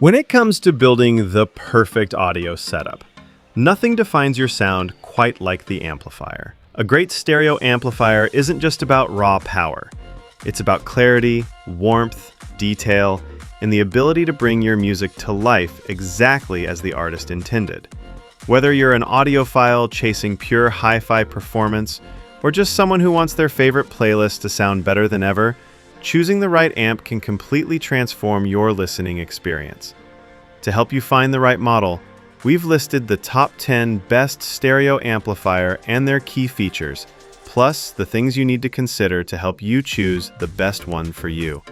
When it comes to building the perfect audio setup, nothing defines your sound quite like the amplifier. A great stereo amplifier isn't just about raw power. It's about clarity, warmth, detail, and the ability to bring your music to life exactly as the artist intended. Whether you're an audiophile chasing pure hi-fi performance, or just someone who wants their favorite playlist to sound better than ever, choosing the right amp can completely transform your listening experience. To help you find the right model, we've listed the top 10 best stereo amplifier and their key features, plus the things you need to consider to help you choose the best one for you.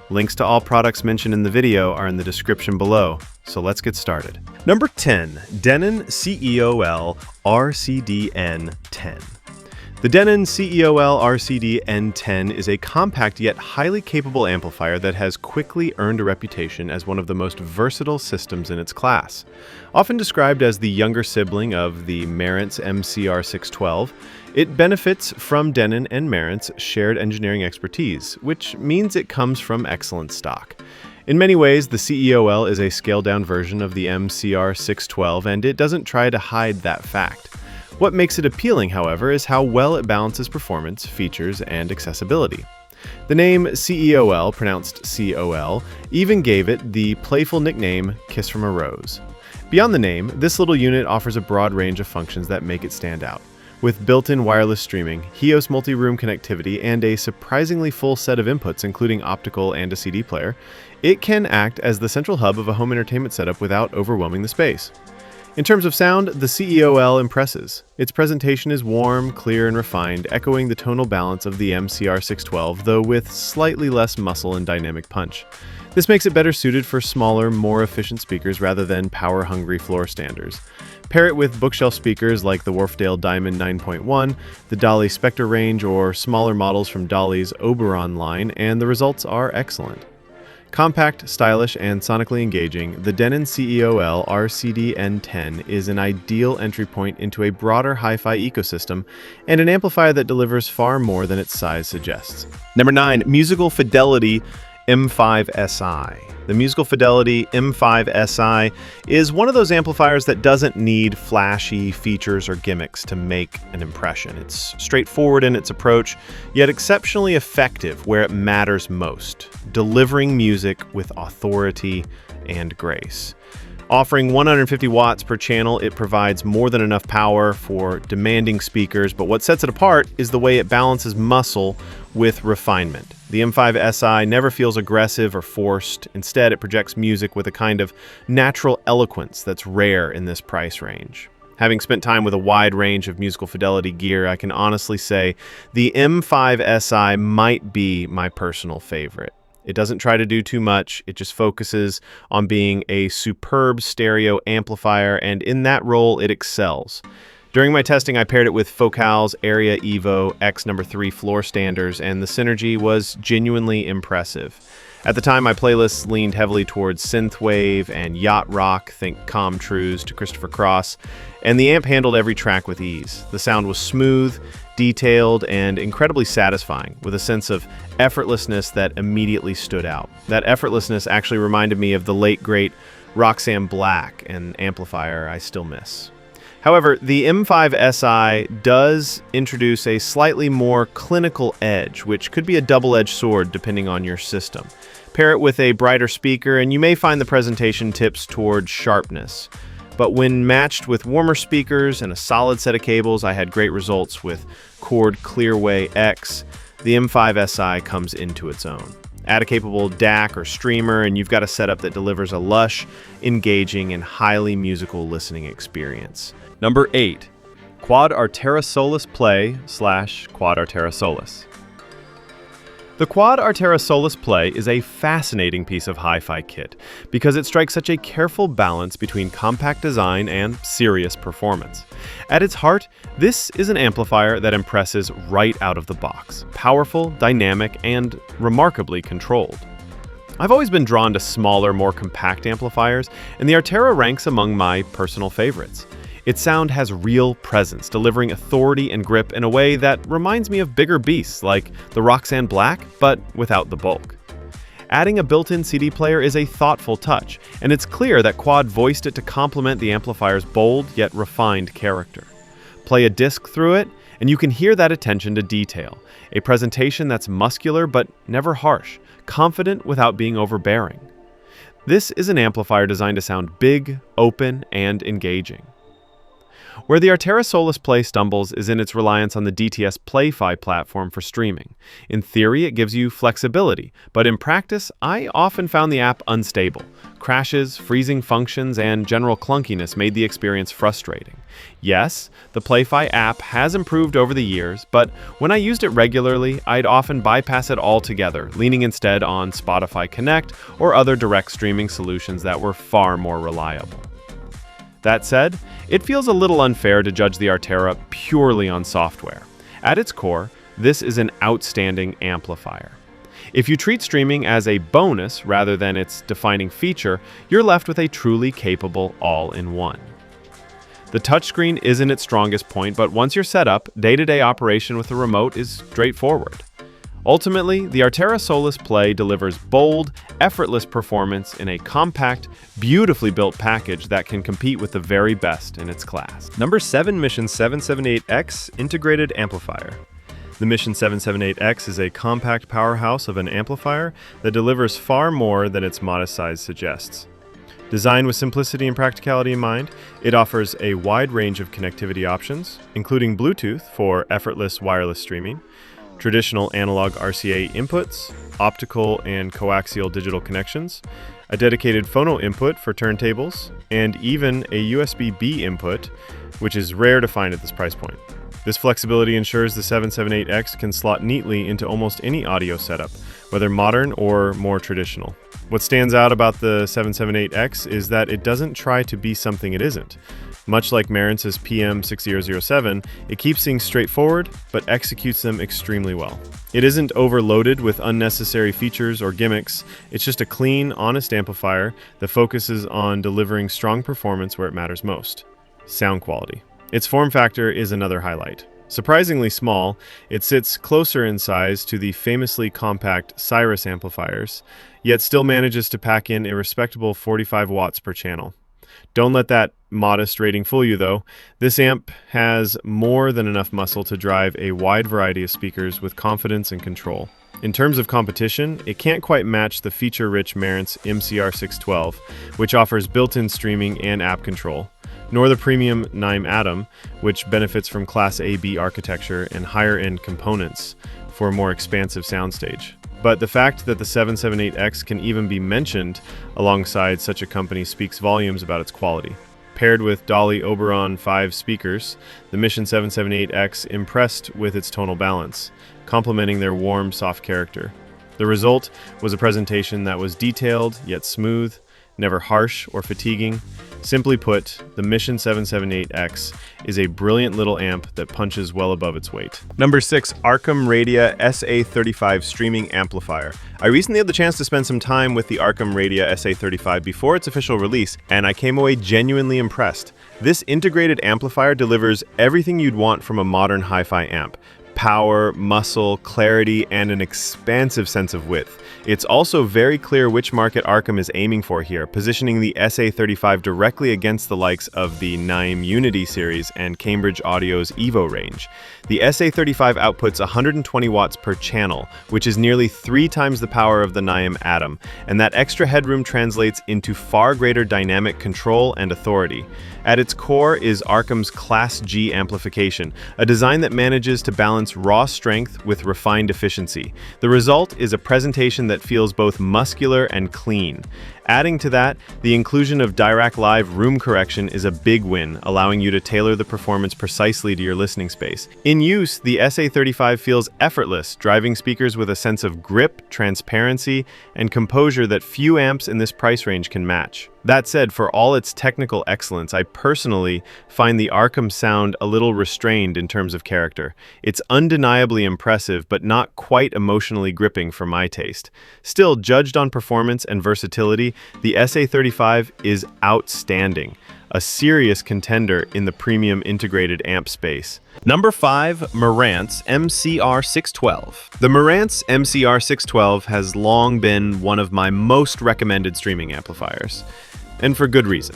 Links to all products mentioned in the video are in the description below, so let's get started. Number 10, Denon CEOL RCD-N10. The Denon CEOL RCD-N10 is a compact yet highly capable amplifier that has quickly earned a reputation as one of the most versatile systems in its class. Often described as the younger sibling of the Marantz MCR612, it benefits from Denon and Marantz shared engineering expertise, which means it comes from excellent stock. In many ways, the CEOL is a scaled-down version of the MCR612, and it doesn't try to hide that fact. What makes it appealing, however, is how well it balances performance, features, and accessibility. The name CEOL, pronounced COL, even gave it the playful nickname Kiss from a Rose. Beyond the name, this little unit offers a broad range of functions that make it stand out. With built-in wireless streaming, HEOS multi-room connectivity, and a surprisingly full set of inputs including optical and a CD player, it can act as the central hub of a home entertainment setup without overwhelming the space. In terms of sound, the CEOL impresses. Its presentation is warm, clear, and refined, echoing the tonal balance of the MCR612, though with slightly less muscle and dynamic punch. This makes it better suited for smaller, more efficient speakers rather than power-hungry floor standers. Pair it with bookshelf speakers like the Wharfedale Diamond 9.1, the Dolly Spectre range, or smaller models from Dolly's Oberon line, and the results are excellent. Compact, stylish, and sonically engaging, the Denon CEOL RCD-N10 is an ideal entry point into a broader hi-fi ecosystem and an amplifier that delivers far more than its size suggests. Number 9, Musical Fidelity M5SI. The Musical Fidelity M5SI is one of those amplifiers that doesn't need flashy features or gimmicks to make an impression. It's straightforward in its approach, yet exceptionally effective where it matters most, delivering music with authority and grace. Offering 150 watts per channel, it provides more than enough power for demanding speakers, but what sets it apart is the way it balances muscle with refinement. The M5SI never feels aggressive or forced. Instead, it projects music with a kind of natural eloquence that's rare in this price range. Having spent time with a wide range of Musical Fidelity gear, I can honestly say the M5SI might be my personal favorite. It doesn't try to do too much, it just focuses on being a superb stereo amplifier, and in that role it excels. During my testing, I paired it with Focal's Area Evo X No. 3 floor standers, and the synergy was genuinely impressive. At the time, my playlists leaned heavily towards synthwave and yacht rock, think Calm Trues to Christopher Cross, and the amp handled every track with ease. The sound was smooth, detailed, and incredibly satisfying, with a sense of effortlessness that immediately stood out. That effortlessness actually reminded me of the late, great Roxanne Black, an amplifier I still miss. However, the M5SI does introduce a slightly more clinical edge, which could be a double-edged sword depending on your system. Pair it with a brighter speaker, and you may find the presentation tips toward sharpness. But when matched with warmer speakers and a solid set of cables, I had great results with Chord Clearway X. The M5SI comes into its own. Add a capable DAC or streamer, and you've got a setup that delivers a lush, engaging, and highly musical listening experience. Number 8, Quad Artera Solus Play / Quad Artera Solus. The Quad Artera Solus Play is a fascinating piece of hi-fi kit because it strikes such a careful balance between compact design and serious performance. At its heart, this is an amplifier that impresses right out of the box, powerful, dynamic, and remarkably controlled. I've always been drawn to smaller, more compact amplifiers, and the Artera ranks among my personal favorites. Its sound has real presence, delivering authority and grip in a way that reminds me of bigger beasts like the Roxanne Black, but without the bulk. Adding a built-in CD player is a thoughtful touch, and it's clear that Quad voiced it to complement the amplifier's bold yet refined character. Play a disc through it, and you can hear that attention to detail, a presentation that's muscular but never harsh, confident without being overbearing. This is an amplifier designed to sound big, open, and engaging. Where the Artera Solus Play stumbles is in its reliance on the DTS Play-Fi platform for streaming. In theory, it gives you flexibility, but in practice, I often found the app unstable. Crashes, freezing functions, and general clunkiness made the experience frustrating. Yes, the Play-Fi app has improved over the years, but when I used it regularly, I'd often bypass it altogether, leaning instead on Spotify Connect or other direct streaming solutions that were far more reliable. That said, it feels a little unfair to judge the Artera purely on software. At its core, this is an outstanding amplifier. If you treat streaming as a bonus rather than its defining feature, you're left with a truly capable all-in-one. The touchscreen isn't its strongest point, but once you're set up, day-to-day operation with the remote is straightforward. Ultimately, the Artera Solus Play delivers bold, effortless performance in a compact, beautifully built package that can compete with the very best in its class. Number 7, Mission 778X Integrated Amplifier. The Mission 778X is a compact powerhouse of an amplifier that delivers far more than its modest size suggests. Designed with simplicity and practicality in mind, it offers a wide range of connectivity options, including Bluetooth for effortless wireless streaming, traditional analog RCA inputs, optical and coaxial digital connections, a dedicated phono input for turntables, and even a USB-B input, which is rare to find at this price point. This flexibility ensures the 778X can slot neatly into almost any audio setup, whether modern or more traditional. What stands out about the 778X is that it doesn't try to be something it isn't. Much like Marantz's PM6007, it keeps things straightforward, but executes them extremely well. It isn't overloaded with unnecessary features or gimmicks. It's just a clean, honest amplifier that focuses on delivering strong performance where it matters most: sound quality. Its form factor is another highlight. Surprisingly small, it sits closer in size to the famously compact Cyrus amplifiers, yet still manages to pack in a respectable 45 watts per channel. Don't let that modest rating fool you, though. This amp has more than enough muscle to drive a wide variety of speakers with confidence and control. In terms of competition, it can't quite match the feature-rich Marantz MCR612, which offers built-in streaming and app control, nor the premium Naim Atom, which benefits from Class A/B architecture and higher-end components for a more expansive soundstage. But the fact that the 778X can even be mentioned alongside such a company speaks volumes about its quality. Paired with Dolly Oberon 5 speakers, the Mission 778X impressed with its tonal balance, complementing their warm, soft character. The result was a presentation that was detailed yet smooth, never harsh or fatiguing. Simply put, the Mission 778X is a brilliant little amp that punches well above its weight. Number 6, Arcam Radia SA35 Streaming Amplifier. I recently had the chance to spend some time with the Arcam Radia SA35 before its official release, and I came away genuinely impressed. This integrated amplifier delivers everything you'd want from a modern hi-fi amp: power, muscle, clarity, and an expansive sense of width. It's also very clear which market Arcam is aiming for here, positioning the SA35 directly against the likes of the Naim Uniti series and Cambridge Audio's Evo range. The SA35 outputs 120 watts per channel, which is nearly 3 times the power of the Naim Atom, and that extra headroom translates into far greater dynamic control and authority. At its core is Arcam's Class G amplification, a design that manages to balance raw strength with refined efficiency. The result is a presentation that feels both muscular and clean. Adding to that, the inclusion of Dirac Live room correction is a big win, allowing you to tailor the performance precisely to your listening space. In use, the SA35 feels effortless, driving speakers with a sense of grip, transparency, and composure that few amps in this price range can match. That said, for all its technical excellence, I personally find the Arcam sound a little restrained in terms of character. It's undeniably impressive, but not quite emotionally gripping for my taste. Still, judged on performance and versatility, the SA35 is outstanding. a serious contender in the premium integrated amp space. Number 5, Marantz MCR612. The Marantz MCR612 has long been one of my most recommended streaming amplifiers, and for good reason.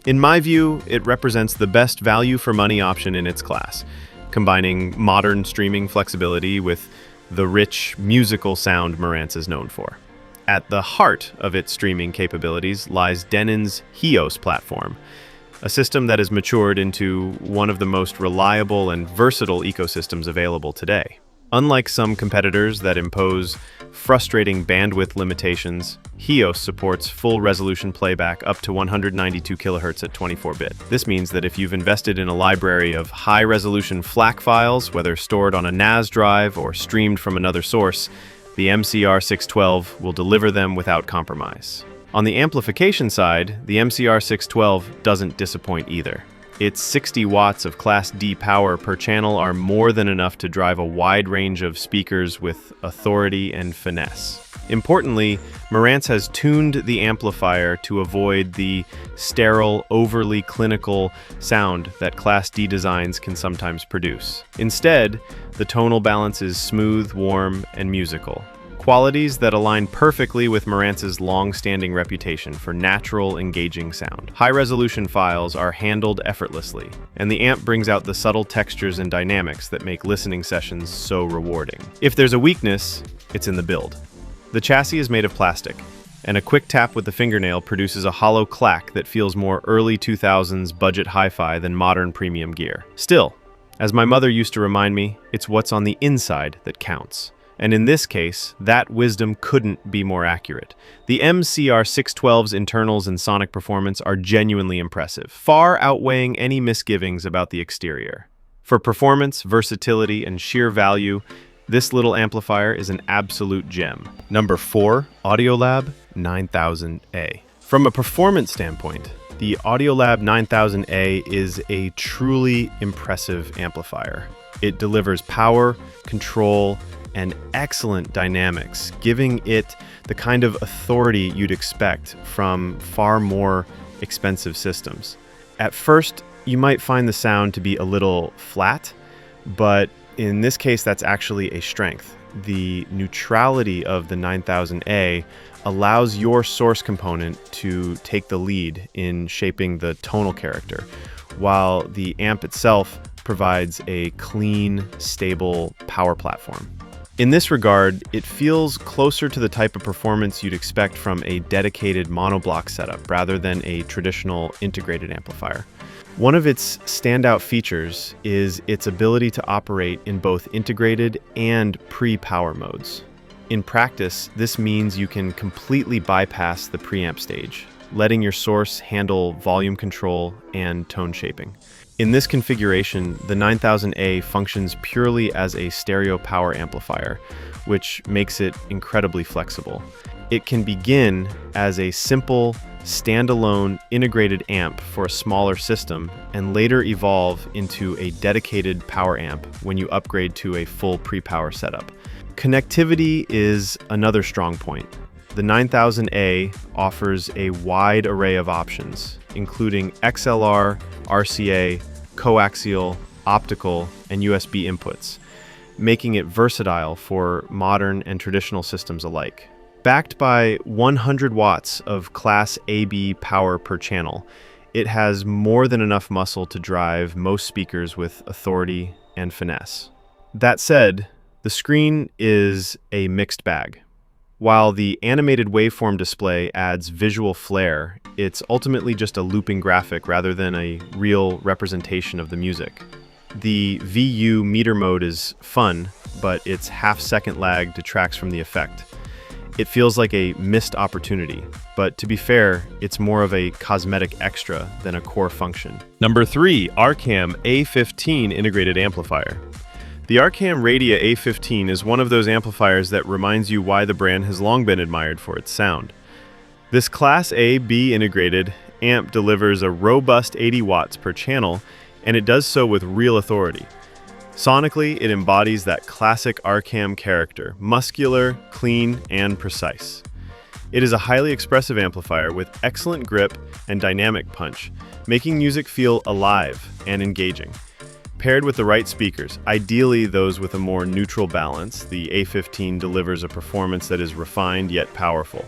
In my view, it represents the best value for money option in its class, combining modern streaming flexibility with the rich musical sound Marantz is known for. At the heart of its streaming capabilities lies Denon's HEOS platform, a system that has matured into one of the most reliable and versatile ecosystems available today. Unlike some competitors that impose frustrating bandwidth limitations, HEOS supports full resolution playback up to 192 kHz at 24-bit. This means that if you've invested in a library of high-resolution FLAC files, whether stored on a NAS drive or streamed from another source, the MCR612 will deliver them without compromise. On the amplification side, the MCR612 doesn't disappoint either. Its 60 watts of Class D power per channel are more than enough to drive a wide range of speakers with authority and finesse. Importantly, Marantz has tuned the amplifier to avoid the sterile, overly clinical sound that Class D designs can sometimes produce. Instead, the tonal balance is smooth, warm, and musical. Qualities that align perfectly with Marantz's long-standing reputation for natural, engaging sound. High-resolution files are handled effortlessly, and the amp brings out the subtle textures and dynamics that make listening sessions so rewarding. If there's a weakness, it's in the build. The chassis is made of plastic, and a quick tap with the fingernail produces a hollow clack that feels more early 2000s budget hi-fi than modern premium gear. Still, as my mother used to remind me, it's what's on the inside that counts. And in this case, that wisdom couldn't be more accurate. The MCR612's internals and sonic performance are genuinely impressive, far outweighing any misgivings about the exterior. For performance, versatility, and sheer value, this little amplifier is an absolute gem. Number 4, Audiolab 9000A. From a performance standpoint, the Audiolab 9000A is a truly impressive amplifier. It delivers power, control, and excellent dynamics, giving it the kind of authority you'd expect from far more expensive systems. At first, you might find the sound to be a little flat, but in this case, that's actually a strength. The neutrality of the 9000A allows your source component to take the lead in shaping the tonal character, while the amp itself provides a clean, stable power platform. In this regard, it feels closer to the type of performance you'd expect from a dedicated monoblock setup rather than a traditional integrated amplifier. One of its standout features is its ability to operate in both integrated and pre-power modes. In practice, this means you can completely bypass the preamp stage, letting your source handle volume control and tone shaping. In this configuration, the 9000A functions purely as a stereo power amplifier, which makes it incredibly flexible. It can begin as a simple, standalone integrated amp for a smaller system and later evolve into a dedicated power amp when you upgrade to a full pre-power setup. Connectivity is another strong point. The 9000A offers a wide array of options, including XLR, RCA, coaxial, optical, and USB inputs, making it versatile for modern and traditional systems alike. Backed by 100 watts of Class AB power per channel, it has more than enough muscle to drive most speakers with authority and finesse. That said, the screen is a mixed bag. While the animated waveform display adds visual flair, it's ultimately just a looping graphic rather than a real representation of the music. The VU meter mode is fun, but its half-second lag detracts from the effect. It feels like a missed opportunity, but to be fair, it's more of a cosmetic extra than a core function. Number 3, Arcam A15 integrated amplifier. The Arcam Radia A15 is one of those amplifiers that reminds you why the brand has long been admired for its sound. This Class A/B integrated amp delivers a robust 80 watts per channel, and it does so with real authority. Sonically, it embodies that classic Arcam character, muscular, clean, and precise. It is a highly expressive amplifier with excellent grip and dynamic punch, making music feel alive and engaging. Paired with the right speakers, ideally those with a more neutral balance, the A15 delivers a performance that is refined yet powerful.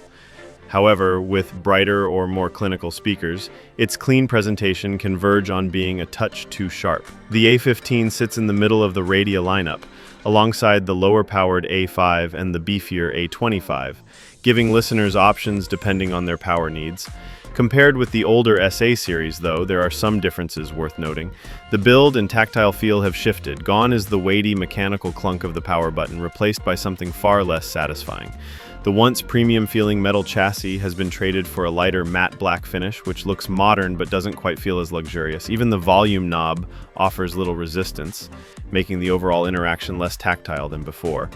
However, with brighter or more clinical speakers, its clean presentation can verge on being a touch too sharp. The A15 sits in the middle of the Radia lineup, alongside the lower-powered A5 and the beefier A25, giving listeners options depending on their power needs. Compared with the older SA series, though, there are some differences worth noting. The build and tactile feel have shifted. Gone is the weighty mechanical clunk of the power button, replaced by something far less satisfying. The once premium-feeling metal chassis has been traded for a lighter matte black finish, which looks modern but doesn't quite feel as luxurious. Even the volume knob offers little resistance, making the overall interaction less tactile than before.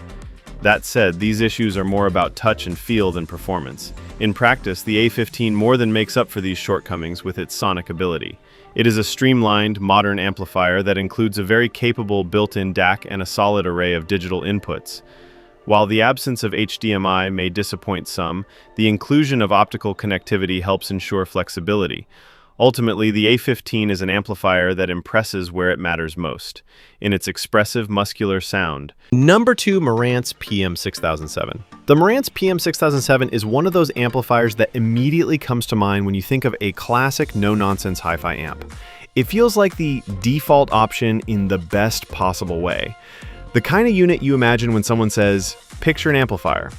That said, these issues are more about touch and feel than performance. In practice, the A15 more than makes up for these shortcomings with its sonic ability. It is a streamlined, modern amplifier that includes a very capable built-in DAC and a solid array of digital inputs. While the absence of HDMI may disappoint some, the inclusion of optical connectivity helps ensure flexibility. Ultimately, the A15 is an amplifier that impresses where it matters most, in its expressive, muscular sound. Number 2, Marantz PM6007. The Marantz PM6007 is one of those amplifiers that immediately comes to mind when you think of a classic no-nonsense hi-fi amp. It feels like the default option in the best possible way. The kind of unit you imagine when someone says, "Picture an amplifier."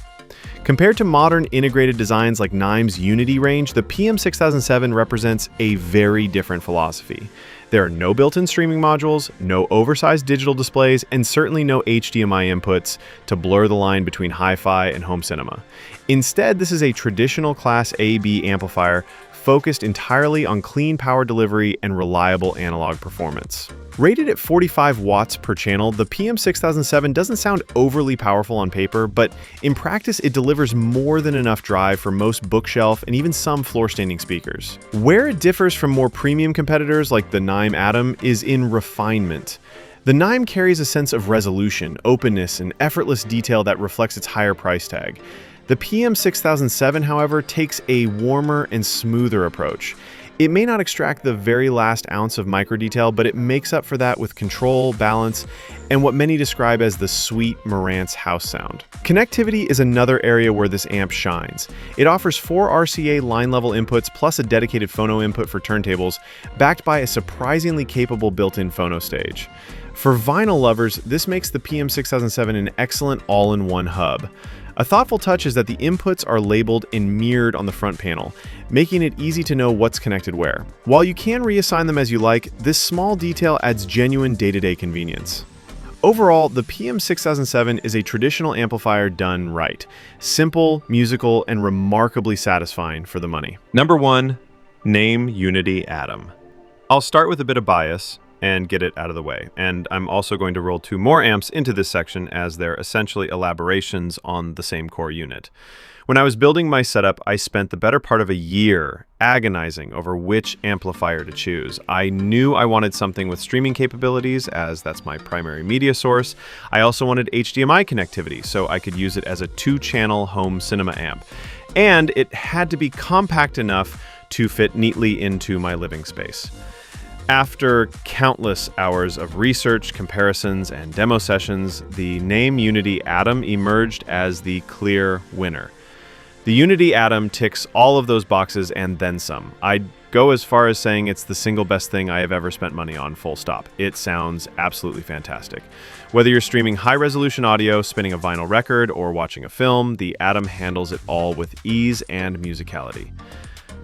Compared to modern integrated designs like Naim's Uniti range, the PM6007 represents a very different philosophy. There are no built-in streaming modules, no oversized digital displays, and certainly no HDMI inputs to blur the line between hi-fi and home cinema. Instead, this is a traditional Class AB amplifier focused entirely on clean power delivery and reliable analog performance. Rated at 45 watts per channel, the PM6007 doesn't sound overly powerful on paper, but in practice it delivers more than enough drive for most bookshelf and even some floor-standing speakers. Where it differs from more premium competitors like the Naim Atom is in refinement. The Naim carries a sense of resolution, openness, and effortless detail that reflects its higher price tag. The PM6007, however, takes a warmer and smoother approach. It may not extract the very last ounce of micro detail, but it makes up for that with control, balance, and what many describe as the sweet Marantz house sound. Connectivity is another area where this amp shines. It offers 4 RCA line-level inputs plus a dedicated phono input for turntables, backed by a surprisingly capable built-in phono stage. For vinyl lovers, this makes the PM6007 an excellent all-in-one hub. A thoughtful touch is that the inputs are labeled and mirrored on the front panel, making it easy to know what's connected where. While you can reassign them as you like, this small detail adds genuine day-to-day convenience. Overall, the PM6007 is a traditional amplifier done right. Simple, musical, and remarkably satisfying for the money. Number 1, Naim Uniti Atom. I'll start with a bit of bias and get it out of the way. And I'm also going to roll 2 more amps into this section as they're essentially elaborations on the same core unit. When I was building my setup, I spent the better part of a year agonizing over which amplifier to choose. I knew I wanted something with streaming capabilities, as that's my primary media source. I also wanted HDMI connectivity, so I could use it as a 2-channel home cinema amp. And it had to be compact enough to fit neatly into my living space. After countless hours of research, comparisons, and demo sessions, the Naim Uniti Atom emerged as the clear winner. The Uniti Atom ticks all of those boxes and then some. I'd go as far as saying it's the single best thing I have ever spent money on, full stop. It sounds absolutely fantastic. Whether you're streaming high-resolution audio, spinning a vinyl record, or watching a film, the Atom handles it all with ease and musicality.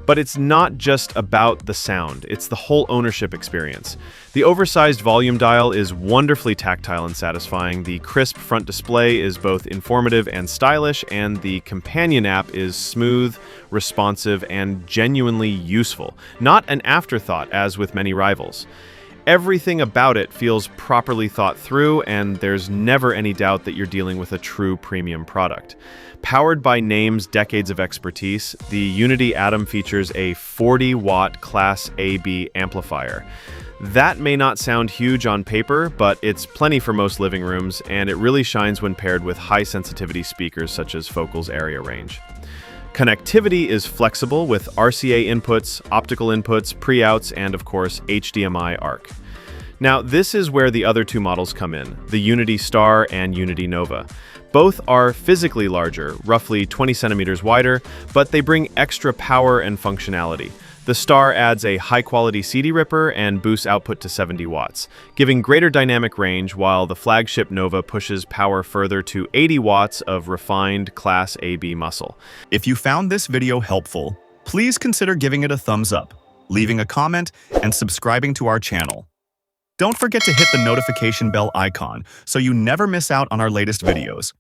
But it's not just about the sound, it's the whole ownership experience. The oversized volume dial is wonderfully tactile and satisfying, the crisp front display is both informative and stylish, and the companion app is smooth, responsive, and genuinely useful. Not an afterthought, as with many rivals. Everything about it feels properly thought through, and there's never any doubt that you're dealing with a true premium product. Powered by Naim's decades of expertise, the Uniti Atom features a 40-watt Class AB amplifier. That may not sound huge on paper, but it's plenty for most living rooms, and it really shines when paired with high-sensitivity speakers such as Focal's area range. Connectivity is flexible with RCA inputs, optical inputs, pre-outs, and of course, HDMI ARC. Now, this is where the other two models come in, the Unity Star and Unity Nova. Both are physically larger, roughly 20 centimeters wider, but they bring extra power and functionality. The Star adds a high-quality CD ripper and boosts output to 70 watts, giving greater dynamic range, while the flagship Nova pushes power further to 80 watts of refined Class AB muscle. If you found this video helpful, please consider giving it a thumbs up, leaving a comment, and subscribing to our channel. Don't forget to hit the notification bell icon so you never miss out on our latest videos.